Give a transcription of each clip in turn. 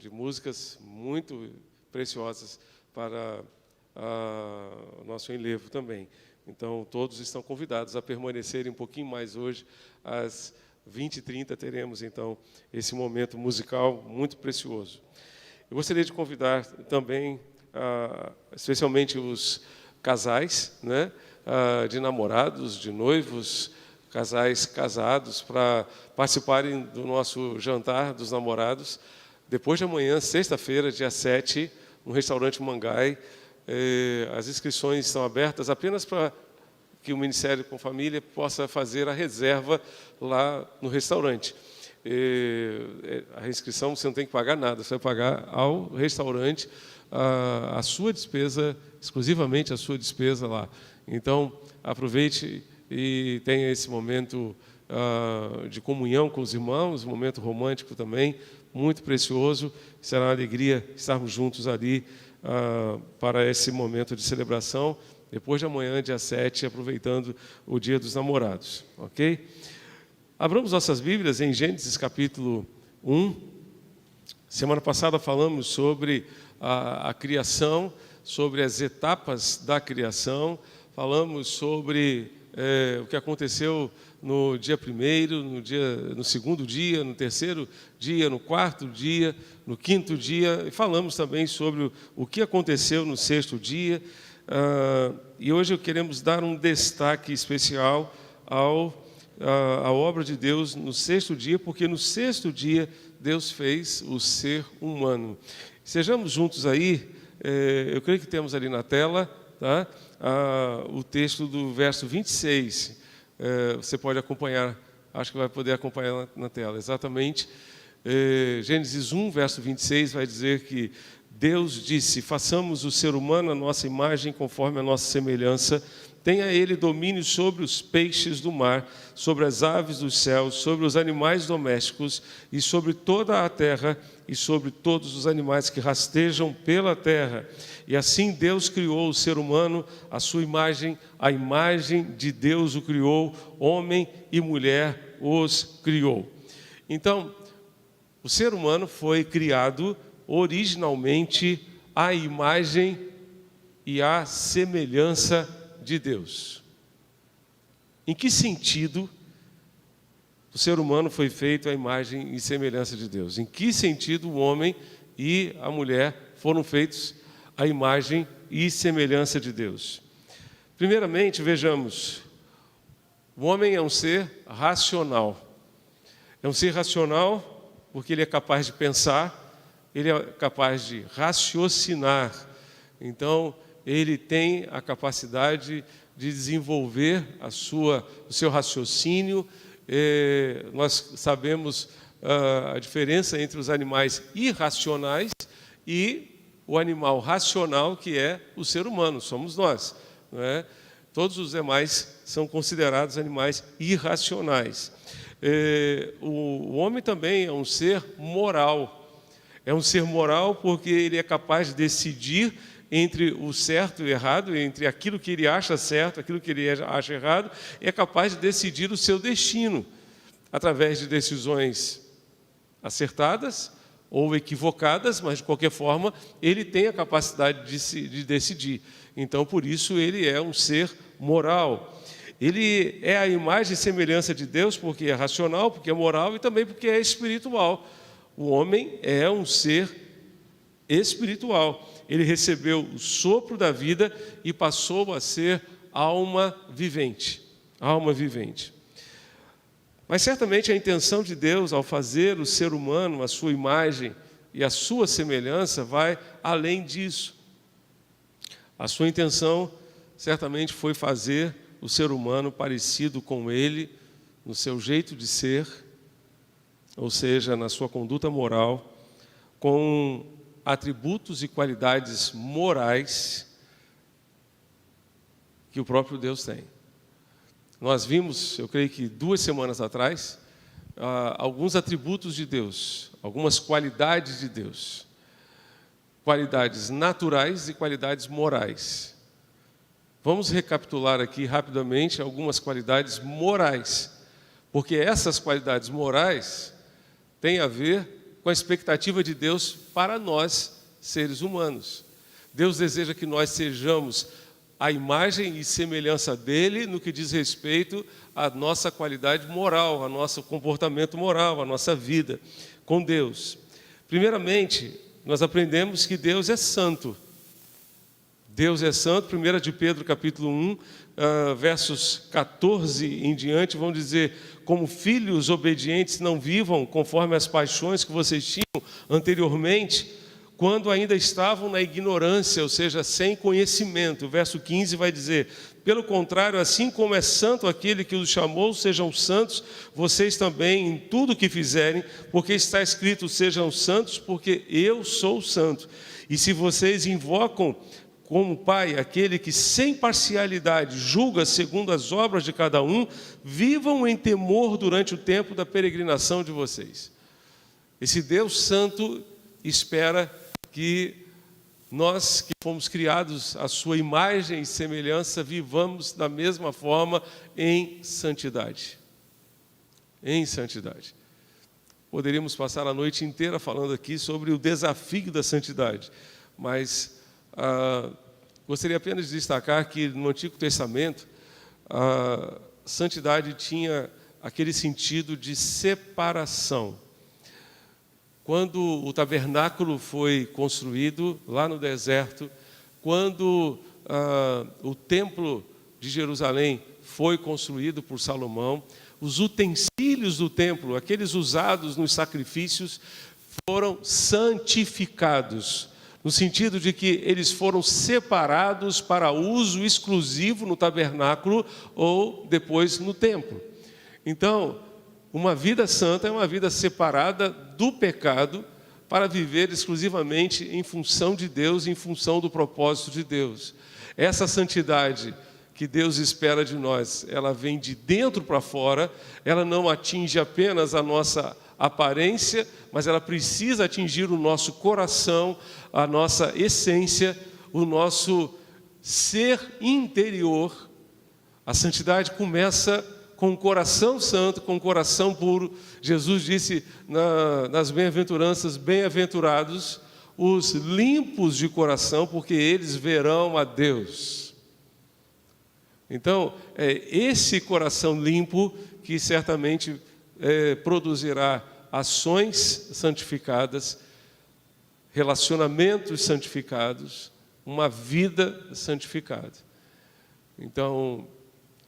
de músicas muito preciosas para o nosso enlevo também. Então, todos estão convidados a permanecerem um pouquinho mais hoje. Às 20h30 teremos, então, esse momento musical muito precioso. Eu gostaria de convidar também, especialmente os casais, né, de namorados, de noivos, casais casados, para participarem do nosso jantar dos namorados, depois de amanhã, sexta-feira, dia 7, no restaurante Mangai. As inscrições estão abertas apenas para que o Ministério com Família possa fazer a reserva lá no restaurante. A inscrição você não tem que pagar nada, você vai pagar ao restaurante a sua despesa, exclusivamente a sua despesa lá. Então, aproveite e tenha esse momento de comunhão com os irmãos, um momento romântico também, muito precioso. Será uma alegria estarmos juntos ali para esse momento de celebração, depois de amanhã, dia 7, aproveitando o Dia dos Namorados. Ok? Abramos nossas Bíblias em Gênesis capítulo 1. Semana passada falamos sobre a criação, sobre as etapas da criação, falamos sobre o que aconteceu no dia primeiro, no segundo dia, no terceiro dia, no quarto dia, no quinto dia, e falamos também sobre o que aconteceu no sexto dia. E hoje queremos dar um destaque especial à obra de Deus no sexto dia, porque no sexto dia Deus fez o ser humano. Sejamos juntos aí, eu creio que temos ali na tela, tá? O texto do verso 26, você pode acompanhar, acho que vai poder acompanhar na tela, exatamente. Gênesis 1, verso 26, vai dizer que Deus disse: façamos o ser humano a nossa imagem, conforme a nossa semelhança, tenha ele domínio sobre os peixes do mar, sobre as aves dos céus, sobre os animais domésticos e sobre toda a terra e sobre todos os animais que rastejam pela terra. E assim Deus criou o ser humano, a sua imagem, a imagem de Deus o criou, homem e mulher os criou. Então, o ser humano foi criado originalmente à imagem e à semelhança de Deus. Em que sentido o ser humano foi feito à imagem e semelhança de Deus? Em que sentido o homem e a mulher foram feitos à imagem e semelhança de Deus? Primeiramente, vejamos, o homem é um ser racional. É um ser racional porque ele é capaz de pensar, ele é capaz de raciocinar. Então, ele tem a capacidade de desenvolver o seu raciocínio. Nós sabemos a diferença entre os animais irracionais e o animal racional, que é o ser humano, somos nós, não é? Todos os demais são considerados animais irracionais. O homem também é um ser moral. É um ser moral porque ele é capaz de decidir entre o certo e o errado, entre aquilo que ele acha certo, aquilo que ele acha errado, e é capaz de decidir o seu destino através de decisões acertadas ou equivocadas, mas de qualquer forma ele tem a capacidade de decidir. Então, por isso, ele é um ser moral. Ele é a imagem e semelhança de Deus porque é racional, porque é moral e também porque é espiritual. O homem é um ser espiritual. Ele recebeu o sopro da vida e passou a ser alma vivente. Alma vivente. Mas certamente a intenção de Deus ao fazer o ser humano, a sua imagem e a sua semelhança, vai além disso. A sua intenção certamente foi fazer o ser humano parecido com ele, no seu jeito de ser, ou seja, na sua conduta moral, com atributos e qualidades morais que o próprio Deus tem. Nós vimos, eu creio que 2 semanas atrás, alguns atributos de Deus, algumas qualidades de Deus, qualidades naturais e qualidades morais. Vamos recapitular aqui rapidamente algumas qualidades morais, porque essas qualidades morais têm a ver com a expectativa de Deus para nós, seres humanos. Deus deseja que nós sejamos a imagem e semelhança dele no que diz respeito à nossa qualidade moral, ao nosso comportamento moral, à nossa vida com Deus. Primeiramente, nós aprendemos que Deus é santo. Deus é santo. 1 de Pedro, capítulo 1, versos 14 em diante, vão dizer: como filhos obedientes, não vivam conforme as paixões que vocês tinham anteriormente, quando ainda estavam na ignorância, ou seja, sem conhecimento. O verso 15 vai dizer: pelo contrário, assim como é santo aquele que os chamou, sejam santos vocês também em tudo que fizerem, porque está escrito: sejam santos, porque eu sou santo. E se vocês invocam como Pai aquele que sem parcialidade julga segundo as obras de cada um, vivam em temor durante o tempo da peregrinação de vocês. Esse Deus santo espera que nós que fomos criados à sua imagem e semelhança, vivamos da mesma forma em santidade. Em santidade. Poderíamos passar a noite inteira falando aqui sobre o desafio da santidade, mas gostaria apenas de destacar que no Antigo Testamento a santidade tinha aquele sentido de separação. Quando o tabernáculo foi construído lá no deserto, quando o templo de Jerusalém foi construído por Salomão, os utensílios do templo, aqueles usados nos sacrifícios, foram santificados, no sentido de que eles foram separados para uso exclusivo no tabernáculo ou depois no templo. Então, uma vida santa é uma vida separada do pecado para viver exclusivamente em função de Deus, em função do propósito de Deus. Essa santidade que Deus espera de nós, ela vem de dentro para fora, ela não atinge apenas a nossa aparência, mas ela precisa atingir o nosso coração, a nossa essência, o nosso ser interior. A santidade começa com o coração santo, com o coração puro. Jesus disse nas bem-aventuranças: bem-aventurados os limpos de coração, porque eles verão a Deus. Então, é esse coração limpo que certamente produzirá ações santificadas, relacionamentos santificados, uma vida santificada. Então,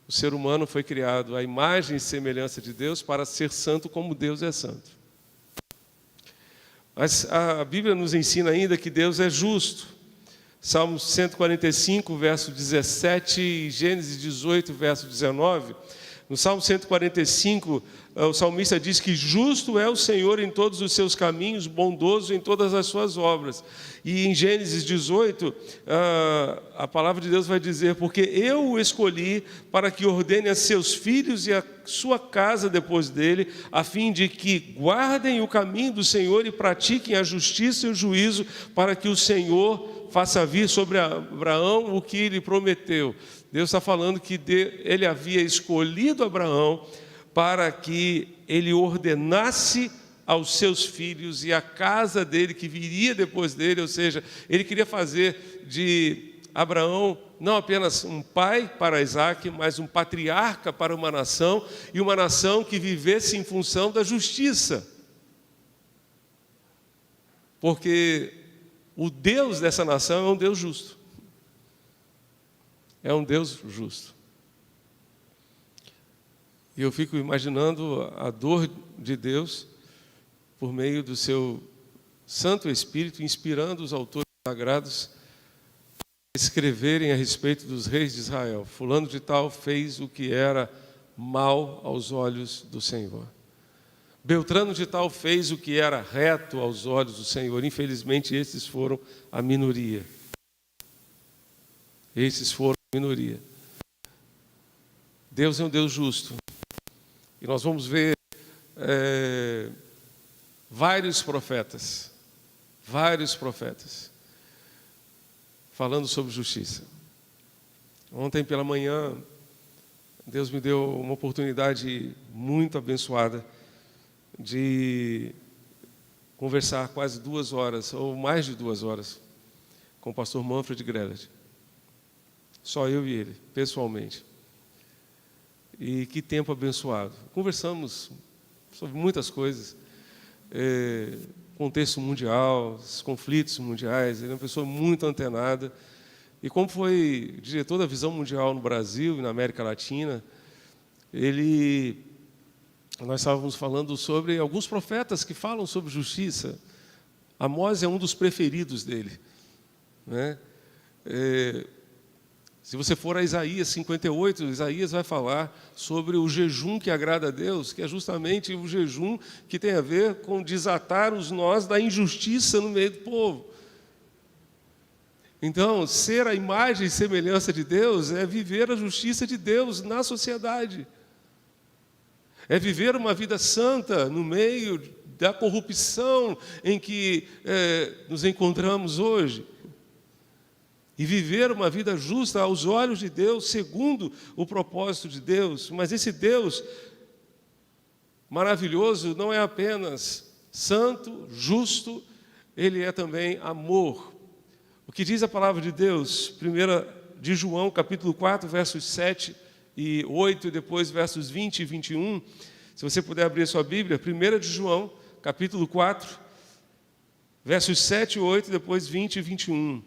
o ser humano foi criado à imagem e semelhança de Deus para ser santo como Deus é santo. Mas a Bíblia nos ensina ainda que Deus é justo. Salmo 145, verso 17 e Gênesis 18, verso 19. No Salmo 145, o salmista diz que justo é o Senhor em todos os seus caminhos, bondoso em todas as suas obras. E em Gênesis 18, a palavra de Deus vai dizer: porque eu o escolhi para que ordene a seus filhos e a sua casa depois dele, a fim de que guardem o caminho do Senhor e pratiquem a justiça e o juízo, para que o Senhor faça vir sobre Abraão o que lhe prometeu. Deus está falando que ele havia escolhido Abraão para que ele ordenasse aos seus filhos e a casa dele, que viria depois dele, ou seja, ele queria fazer de Abraão não apenas um pai para Isaac, mas um patriarca para uma nação, e uma nação que vivesse em função da justiça. Porque o Deus dessa nação é um Deus justo. É um Deus justo. E eu fico imaginando a dor de Deus por meio do seu Santo Espírito, inspirando os autores sagrados a escreverem a respeito dos reis de Israel. Fulano de tal fez o que era mal aos olhos do Senhor. Beltrano de tal fez o que era reto aos olhos do Senhor. Infelizmente, esses foram a minoria. Esses foram a minoria. Deus é um Deus justo. E nós vamos ver vários profetas falando sobre justiça. Ontem pela manhã, Deus me deu uma oportunidade muito abençoada de conversar quase 2 horas, ou mais de 2 horas, com o pastor Manfred Greller. Só eu e ele, pessoalmente. E que tempo abençoado. Conversamos sobre muitas coisas. Contexto mundial, os conflitos mundiais. Ele é uma pessoa muito antenada. E como foi diretor da Visão Mundial no Brasil e na América Latina, nós estávamos falando sobre alguns profetas que falam sobre justiça. Amós é um dos preferidos dele, né? Se você for a Isaías 58, Isaías vai falar sobre o jejum que agrada a Deus, que é justamente o jejum que tem a ver com desatar os nós da injustiça no meio do povo. Então, ser a imagem e semelhança de Deus é viver a justiça de Deus na sociedade. É viver uma vida santa no meio da corrupção em que nos encontramos hoje. E viver uma vida justa aos olhos de Deus, segundo o propósito de Deus. Mas esse Deus maravilhoso não é apenas santo, justo, Ele é também amor. O que diz a palavra de Deus, 1 de João, capítulo 4, versos 7 e 8, e depois versos 20 e 21. Se você puder abrir a sua Bíblia, 1 de João, capítulo 4, versos 7 e 8, depois 20 e 21.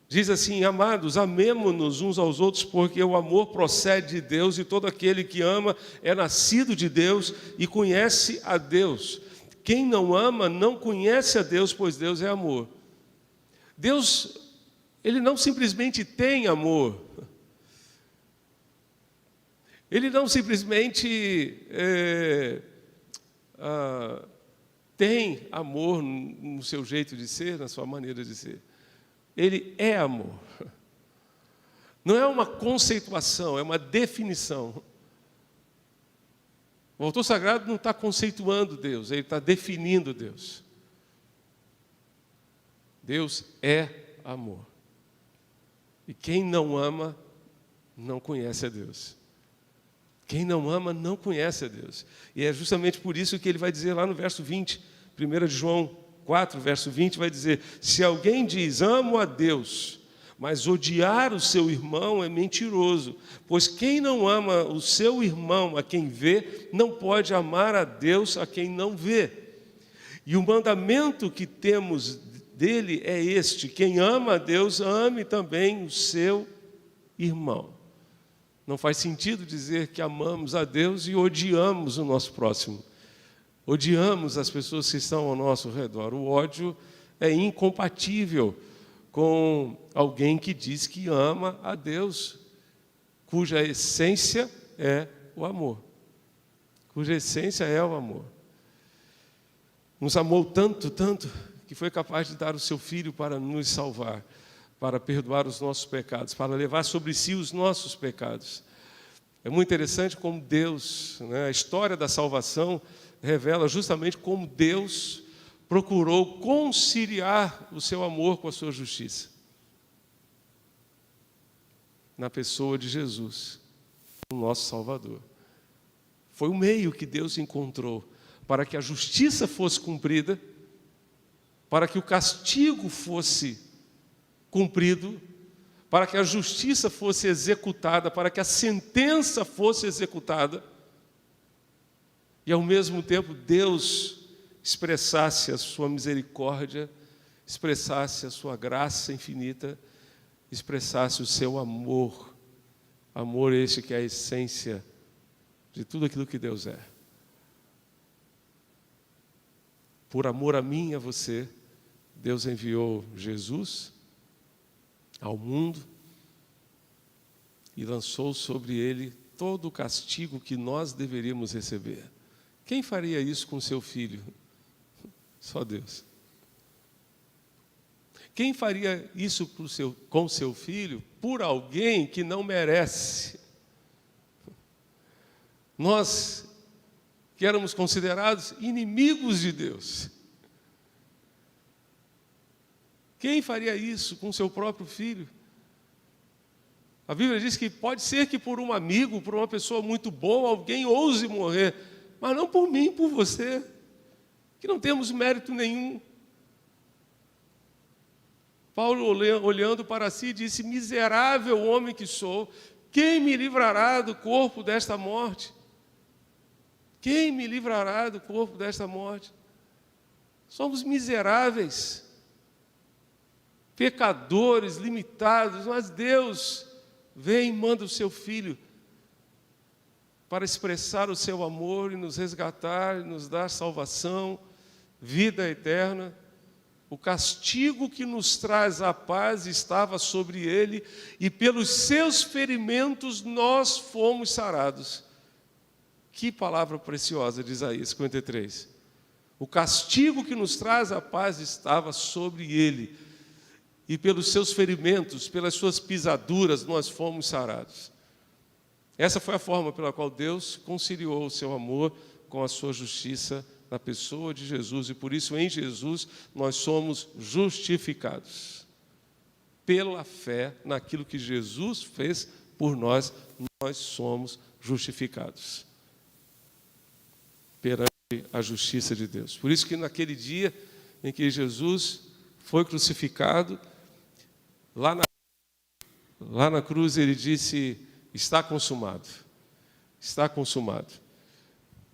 Diz assim: amados, amemo-nos uns aos outros, porque o amor procede de Deus, e todo aquele que ama é nascido de Deus e conhece a Deus. Quem não ama não conhece a Deus, pois Deus é amor. Deus, Ele não simplesmente tem amor. Ele não simplesmente tem amor no seu jeito de ser, na sua maneira de ser. Ele é amor. Não é uma conceituação, é uma definição. O autor sagrado não está conceituando Deus, ele está definindo Deus. Deus é amor. E quem não ama, não conhece a Deus. Quem não ama, não conhece a Deus. E é justamente por isso que ele vai dizer lá no verso 20, 1 de João 4, verso 20, vai dizer: se alguém diz, amo a Deus, mas odiar o seu irmão é mentiroso, pois quem não ama o seu irmão a quem vê, não pode amar a Deus a quem não vê. E o mandamento que temos dele é este: quem ama a Deus, ame também o seu irmão. Não faz sentido dizer que amamos a Deus e odiamos o nosso próximo. Odiamos as pessoas que estão ao nosso redor. O ódio é incompatível com alguém que diz que ama a Deus, cuja essência é o amor. Cuja essência é o amor. Nos amou tanto, tanto, que foi capaz de dar o seu Filho para nos salvar, para perdoar os nossos pecados, para levar sobre si os nossos pecados. É muito interessante como Deus, a história da salvação, revela justamente como Deus procurou conciliar o seu amor com a sua justiça. Na pessoa de Jesus, o nosso Salvador. Foi o meio que Deus encontrou para que a justiça fosse cumprida, para que o castigo fosse cumprido, para que a justiça fosse executada, para que a sentença fosse executada, e ao mesmo tempo Deus expressasse a sua misericórdia, expressasse a sua graça infinita, expressasse o seu amor. Amor este que é a essência de tudo aquilo que Deus é. Por amor a mim e a você, Deus enviou Jesus ao mundo e lançou sobre ele todo o castigo que nós deveríamos receber. Quem faria isso com seu filho? Só Deus. Quem faria isso com seu filho por alguém que não merece? Nós, que éramos considerados inimigos de Deus. Quem faria isso com seu próprio filho? A Bíblia diz que pode ser que por um amigo, por uma pessoa muito boa, alguém ouse morrer, mas não por mim, por você. que não temos mérito nenhum. Paulo, olhando para si, disse: miserável homem que sou, quem me livrará do corpo desta morte? Quem me livrará do corpo desta morte? Somos miseráveis, pecadores, limitados, mas Deus vem e manda o seu Filho para expressar o seu amor e nos resgatar, e nos dar salvação, vida eterna. O castigo que nos traz a paz estava sobre ele, e pelos seus ferimentos nós fomos sarados. Que palavra preciosa de Isaías 53. O castigo que nos traz a paz estava sobre ele, e pelos seus ferimentos, pelas suas pisaduras, nós fomos sarados. Essa foi a forma pela qual Deus conciliou o seu amor com a sua justiça na pessoa de Jesus, e por isso em Jesus nós somos justificados. Pela fé naquilo que Jesus fez por nós, nós somos justificados perante a justiça de Deus. Por isso que naquele dia em que Jesus foi crucificado, lá na cruz ele disse: está consumado. Está consumado.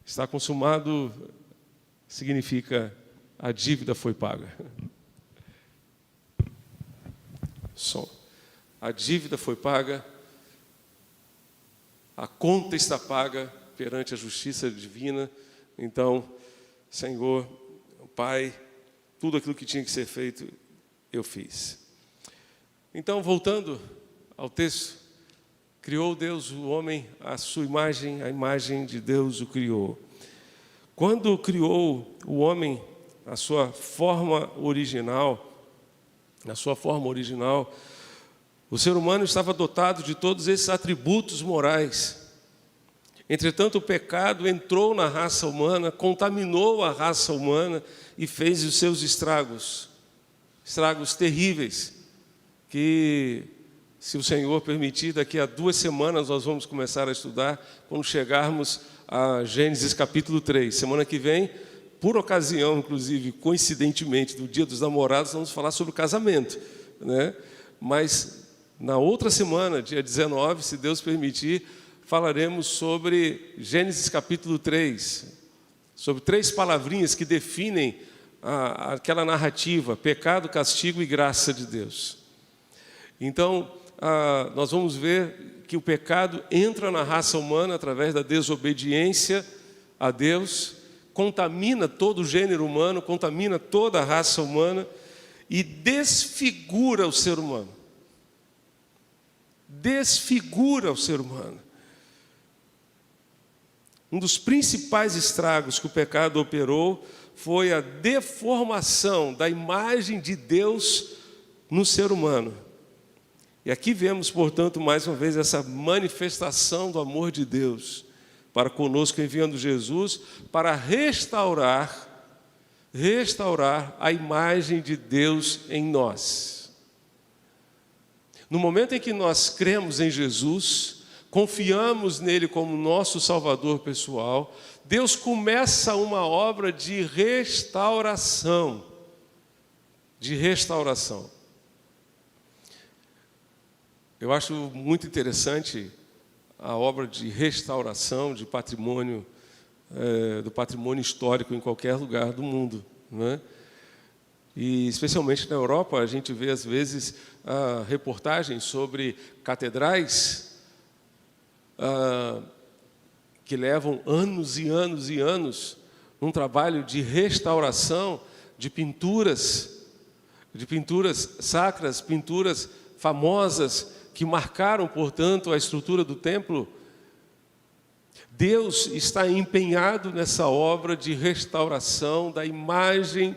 Está consumado significa a dívida foi paga. Som. A dívida foi paga, a conta está paga perante a justiça divina. Então, Senhor, Pai, tudo aquilo que tinha que ser feito, eu fiz. Então, voltando ao texto, criou Deus o homem à sua imagem, a imagem de Deus o criou. Quando criou o homem na sua forma original, o ser humano estava dotado de todos esses atributos morais. Entretanto, o pecado entrou na raça humana, contaminou a raça humana e fez os seus estragos terríveis, que, se o Senhor permitir, daqui a 2 semanas nós vamos começar a estudar, quando chegarmos a Gênesis capítulo 3. Semana que vem, por ocasião, inclusive, coincidentemente, do Dia dos Namorados, vamos falar sobre o casamento, né? Mas na outra semana, dia 19, se Deus permitir, falaremos sobre Gênesis capítulo 3, sobre 3 palavrinhas que definem aquela narrativa: pecado, castigo e graça de Deus. Então, nós vamos ver que o pecado entra na raça humana através da desobediência a Deus, contamina todo o gênero humano, contamina toda a raça humana e desfigura o ser humano. Desfigura o ser humano. Um dos principais estragos que o pecado operou foi a deformação da imagem de Deus no ser humano. E aqui vemos, portanto, mais uma vez essa manifestação do amor de Deus para conosco, enviando Jesus para restaurar a imagem de Deus em nós. No momento em que nós cremos em Jesus, confiamos nele como nosso Salvador pessoal, Deus começa uma obra de restauração. Eu acho muito interessante a obra de restauração de patrimônio, do patrimônio histórico em qualquer lugar do mundo, né? E especialmente na Europa, a gente vê às vezes reportagens sobre catedrais que levam anos e anos e anos num trabalho de restauração de pinturas sacras, pinturas famosas que marcaram, portanto, a estrutura do templo. Deus está empenhado nessa obra de restauração da imagem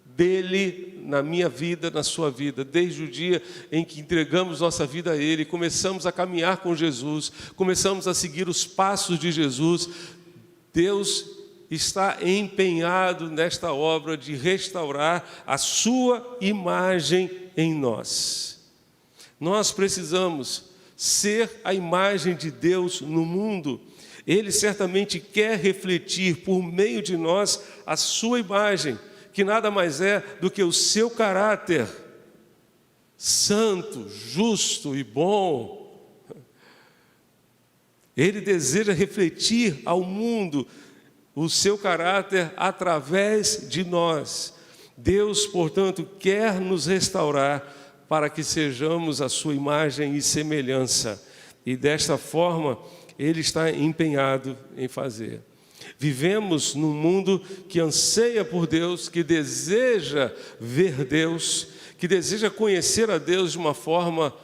dele na minha vida, na sua vida, desde o dia em que entregamos nossa vida a Ele, começamos a caminhar com Jesus, começamos a seguir os passos de Jesus. Deus está empenhado nesta obra de restaurar a sua imagem em nós. Nós precisamos ser a imagem de Deus no mundo, Ele certamente quer refletir por meio de nós a sua imagem, que nada mais é do que o seu caráter santo, justo e bom. Ele deseja refletir ao mundo o seu caráter através de nós. Deus, portanto, quer nos restaurar para que sejamos a sua imagem e semelhança. E desta forma, Ele está empenhado em fazer. Vivemos num mundo que anseia por Deus, que deseja ver Deus, que deseja conhecer a Deus de uma forma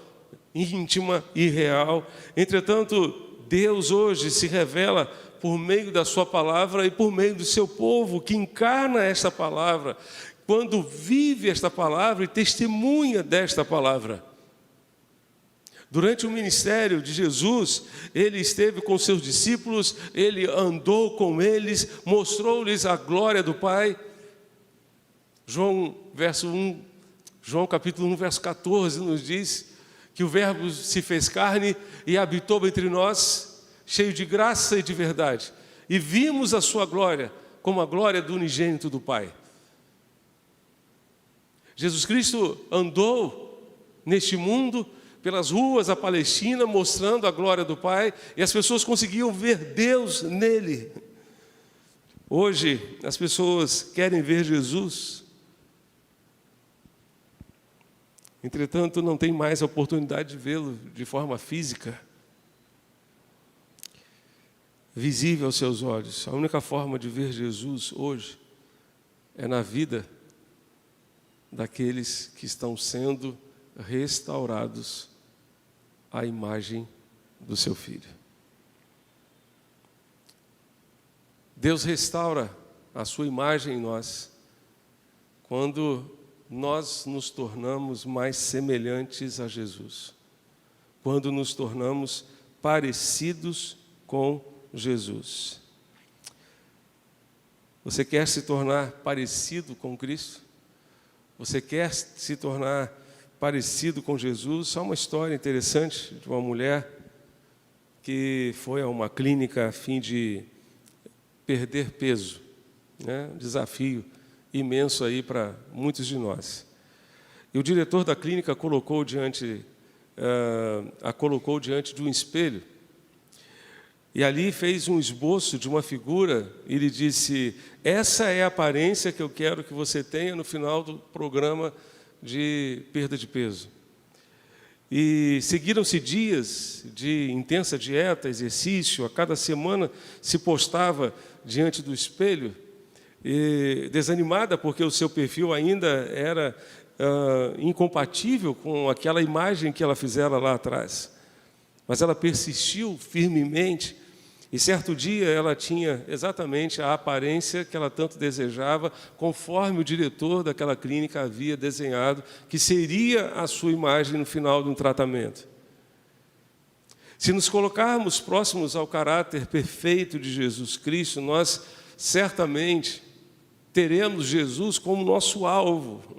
íntima e real. Entretanto, Deus hoje se revela por meio da sua palavra e por meio do seu povo, que encarna esta palavra, quando vive esta palavra e testemunha desta palavra. Durante o ministério de Jesus, Ele esteve com seus discípulos, Ele andou com eles, mostrou-lhes a glória do Pai. João capítulo 1, verso 14, nos diz que o Verbo se fez carne e habitou entre nós, cheio de graça e de verdade. E vimos a sua glória, como a glória do unigênito do Pai. Jesus Cristo andou neste mundo, pelas ruas da Palestina, mostrando a glória do Pai, e as pessoas conseguiam ver Deus nele. Hoje, as pessoas querem ver Jesus, entretanto, não tem mais a oportunidade de vê-lo de forma física, visível aos seus olhos. A única forma de ver Jesus hoje é na vida daqueles que estão sendo restaurados à imagem do seu Filho. Deus restaura a sua imagem em nós quando nós nos tornamos mais semelhantes a Jesus, quando nos tornamos parecidos com Jesus. Você quer se tornar parecido com Cristo? Você quer se tornar parecido com Jesus? Há uma história interessante de uma mulher que foi a uma clínica a fim de perder peso, né? Um desafio imenso aí para muitos de nós. E o diretor da clínica a colocou diante de um espelho, e ali fez um esboço de uma figura, e ele disse: essa é a aparência que eu quero que você tenha no final do programa de perda de peso. E seguiram-se dias de intensa dieta, exercício. A cada semana se postava diante do espelho, e desanimada porque o seu perfil ainda era incompatível com aquela imagem que ela fizera lá atrás. Mas ela persistiu firmemente, e certo dia ela tinha exatamente a aparência que ela tanto desejava, conforme o diretor daquela clínica havia desenhado, que seria a sua imagem no final de um tratamento. Se nos colocarmos próximos ao caráter perfeito de Jesus Cristo, nós certamente teremos Jesus como nosso alvo.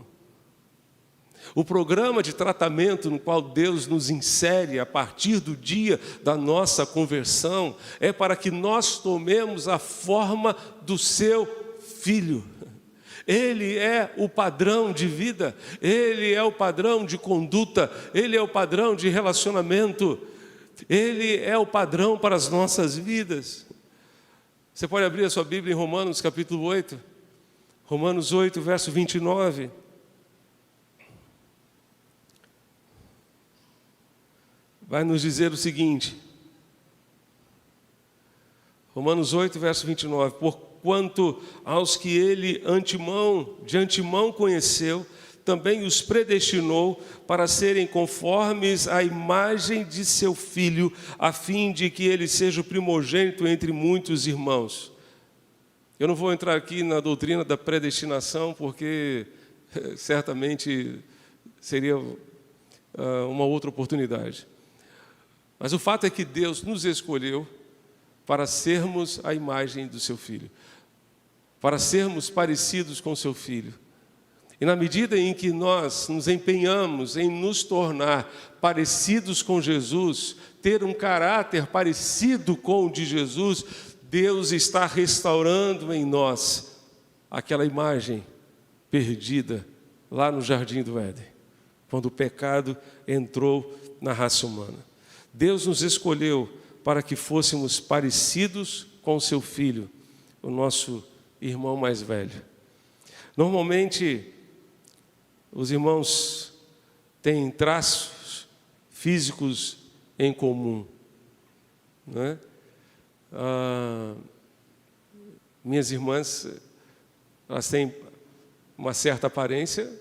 O programa de tratamento no qual Deus nos insere a partir do dia da nossa conversão é para que nós tomemos a forma do seu Filho. Ele é o padrão de vida, Ele é o padrão de conduta, Ele é o padrão de relacionamento, Ele é o padrão para as nossas vidas. Você pode abrir a sua Bíblia em Romanos capítulo 8, Romanos 8, verso 29. Vai nos dizer o seguinte, Romanos 8, verso 29, porquanto aos que ele de antemão conheceu, também os predestinou para serem conformes à imagem de seu Filho, a fim de que ele seja o primogênito entre muitos irmãos. Eu não vou entrar aqui na doutrina da predestinação, porque certamente seria uma outra oportunidade. Mas o fato é que Deus nos escolheu para sermos a imagem do seu Filho, para sermos parecidos com o seu Filho. E na medida em que nós nos empenhamos em nos tornar parecidos com Jesus, ter um caráter parecido com o de Jesus, Deus está restaurando em nós aquela imagem perdida lá no Jardim do Éden, quando o pecado entrou na raça humana. Deus nos escolheu para que fôssemos parecidos com o seu Filho, o nosso irmão mais velho. Normalmente, os irmãos têm traços físicos em comum, né? Minhas irmãs, elas têm uma certa aparência,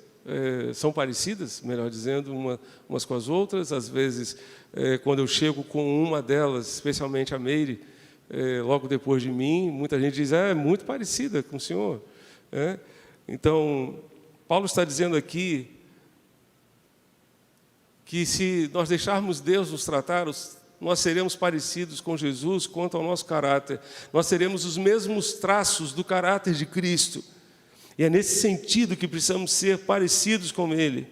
são parecidas, melhor dizendo, umas com as outras. Às vezes, quando eu chego com uma delas, especialmente a Meire, logo depois de mim, muita gente diz, é muito parecida com o senhor. Então, Paulo está dizendo aqui que se nós deixarmos Deus nos tratar, nós seremos parecidos com Jesus quanto ao nosso caráter. Nós teremos os mesmos traços do caráter de Cristo. E é nesse sentido que precisamos ser parecidos com Ele.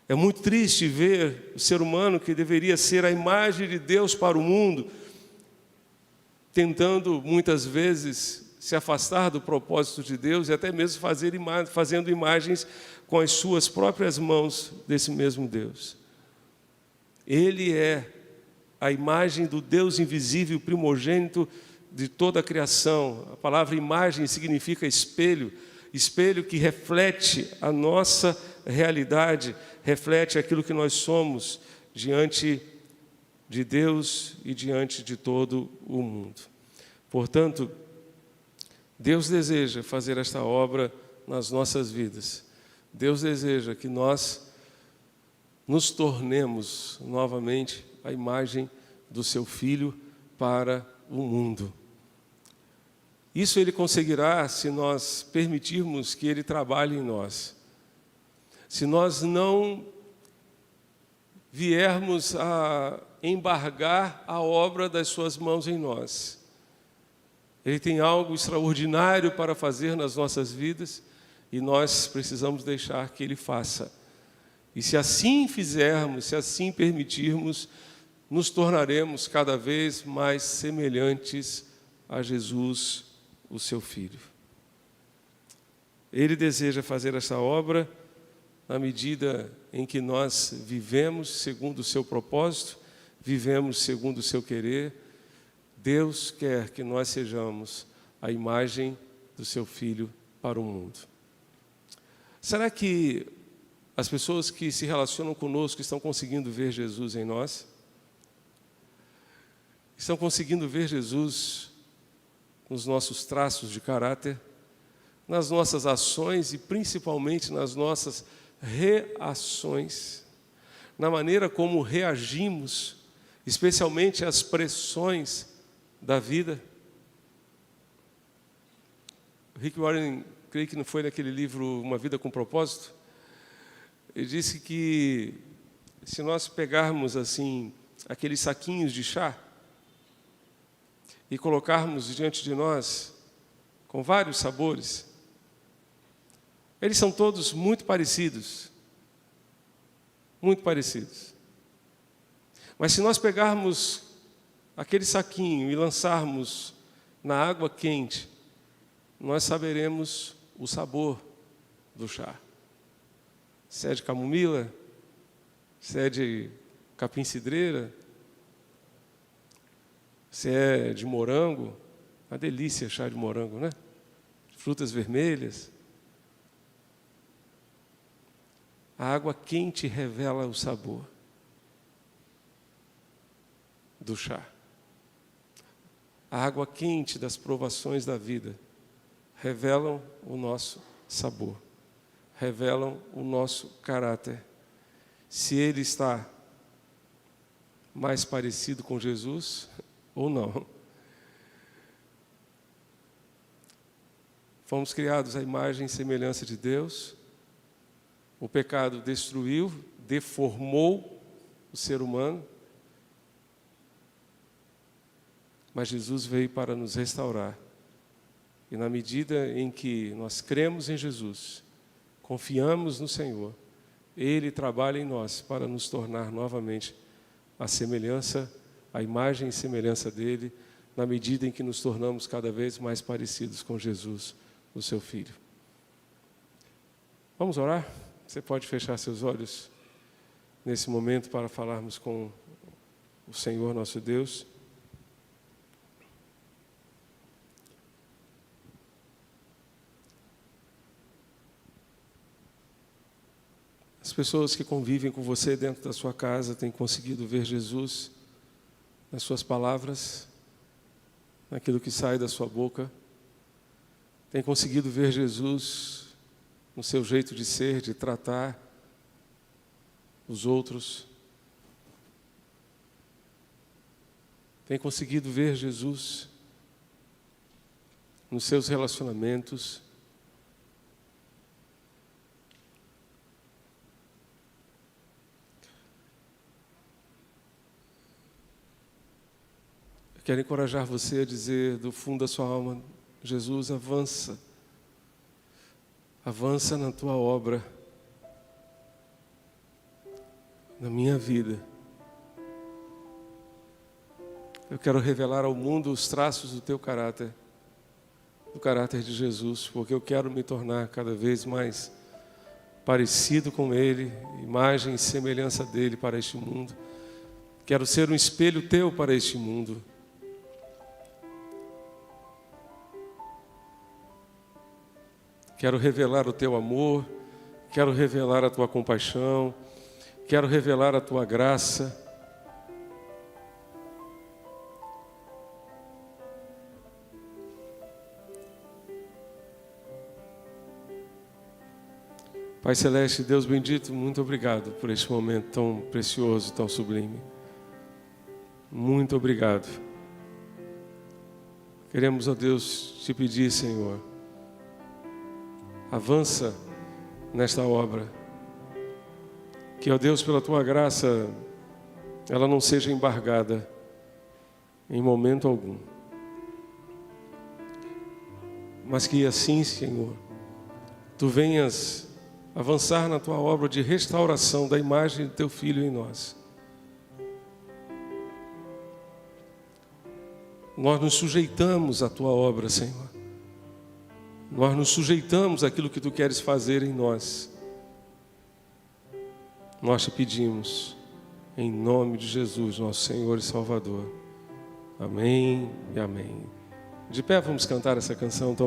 É muito triste ver o ser humano, que deveria ser a imagem de Deus para o mundo, tentando muitas vezes se afastar do propósito de Deus e até mesmo fazendo imagens com as suas próprias mãos desse mesmo Deus. Ele é a imagem do Deus invisível, primogênito de toda a criação. A palavra imagem significa espelho, espelho que reflete a nossa realidade, reflete aquilo que nós somos diante de Deus e diante de todo o mundo. Portanto, Deus deseja fazer esta obra nas nossas vidas. Deus deseja que nós nos tornemos novamente a imagem do seu Filho para o mundo. Isso Ele conseguirá se nós permitirmos que Ele trabalhe em nós. Se nós não viermos a embargar a obra das suas mãos em nós. Ele tem algo extraordinário para fazer nas nossas vidas e nós precisamos deixar que Ele faça. E se assim fizermos, se assim permitirmos, nos tornaremos cada vez mais semelhantes a Jesus, o seu Filho. Ele deseja fazer essa obra na medida em que nós vivemos segundo o seu propósito, vivemos segundo o seu querer. Deus quer que nós sejamos a imagem do seu Filho para o mundo. Será que as pessoas que se relacionam conosco estão conseguindo ver Jesus em nós? Estão conseguindo ver Jesus nos nossos traços de caráter, nas nossas ações e principalmente nas nossas reações, na maneira como reagimos, especialmente às pressões da vida? Rick Warren, creio que não foi naquele livro Uma Vida com Propósito, ele disse que se nós pegarmos assim aqueles saquinhos de chá e colocarmos diante de nós com vários sabores, eles são todos muito parecidos. Muito parecidos. Mas se nós pegarmos aquele saquinho e lançarmos na água quente, nós saberemos o sabor do chá. Se é de camomila, se é de capim-cidreira, se é de morango, uma delícia chá de morango, né? Frutas vermelhas. A água quente revela o sabor do chá. A água quente das provações da vida revelam o nosso sabor, revelam o nosso caráter. Se ele está mais parecido com Jesus ou não. Fomos criados à imagem e semelhança de Deus. O pecado destruiu, deformou o ser humano, mas Jesus veio para nos restaurar. E na medida em que nós cremos em Jesus, confiamos no Senhor, Ele trabalha em nós para nos tornar novamente a imagem e semelhança dEle, na medida em que nos tornamos cada vez mais parecidos com Jesus, o seu Filho. Vamos orar? Você pode fechar seus olhos nesse momento para falarmos com o Senhor nosso Deus. As pessoas que convivem com você dentro da sua casa têm conseguido ver Jesus nas suas palavras, naquilo que sai da sua boca, têm conseguido ver Jesus no seu jeito de ser, de tratar os outros, têm conseguido ver Jesus nos seus relacionamentos. Quero encorajar você a dizer do fundo da sua alma: Jesus, avança. Avança na tua obra, na minha vida. Eu quero revelar ao mundo os traços do teu caráter, do caráter de Jesus, porque eu quero me tornar cada vez mais parecido com Ele, imagem e semelhança dEle para este mundo. Quero ser um espelho teu para este mundo. Quero revelar o teu amor, quero revelar a tua compaixão, quero revelar a tua graça. Pai Celeste, Deus bendito, muito obrigado por este momento tão precioso, tão sublime. Muito obrigado. Queremos, ó Deus, te pedir, Senhor, avança nesta obra. Que, ó Deus, pela tua graça, ela não seja embargada em momento algum. Mas que assim, Senhor, tu venhas avançar na tua obra de restauração da imagem do teu Filho em nós. Nós nos sujeitamos à tua obra, Senhor. Nós nos sujeitamos àquilo que tu queres fazer em nós. Nós te pedimos, em nome de Jesus, nosso Senhor e Salvador. Amém e amém. De pé, vamos cantar essa canção tão